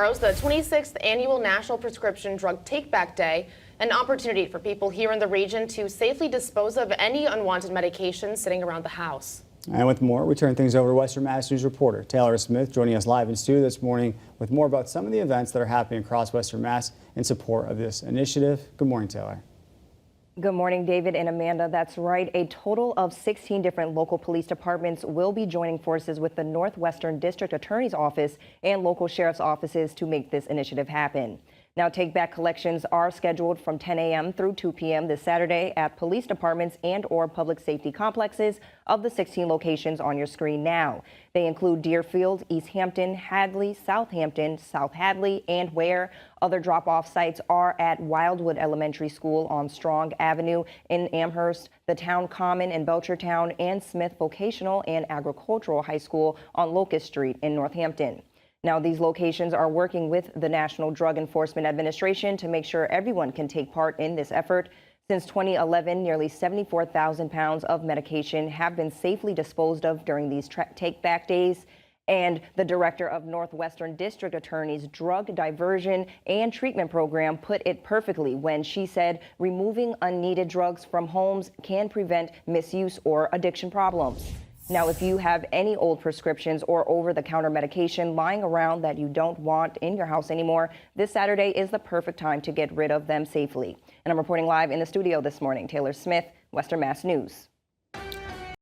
The 26th Annual National Prescription Drug Take-Back Day, an opportunity for people here in the region to safely dispose of any unwanted medication sitting around the house. And with more, we turn things over to Western Mass News reporter Taylor Smith, joining us live in studio this morning with more about some of the events that are happening across Western Mass in support of this initiative. Good morning, Taylor. Good morning, David and Amanda. That's right. A total of 16 different local police departments will be joining forces with the Northwestern District Attorney's Office and local sheriff's offices to make this initiative happen. Now, take-back collections are scheduled from 10 a.m. through 2 p.m. this Saturday at police departments and/or public safety complexes of the 16 locations on your screen now. They include Deerfield, East Hampton, Hadley, Southampton, South Hadley, and Ware. Other drop-off sites are at Wildwood Elementary School on Strong Avenue in Amherst, the Town Common in Belchertown, and Smith Vocational and Agricultural High School on Locust Street in Northampton. Now, these locations are working with the National Drug Enforcement Administration to make sure everyone can take part in this effort. Since 2011, nearly 74,000 pounds of medication have been safely disposed of during these take-back days. And the director of Northwestern District Attorney's Drug Diversion and Treatment Program put it perfectly when she said removing unneeded drugs from homes can prevent misuse or addiction problems. Now, if you have any old prescriptions or over-the-counter medication lying around that you don't want in your house anymore, this Saturday is the perfect time to get rid of them safely. And I'm reporting live in the studio this morning. Taylor Smith, Western Mass News.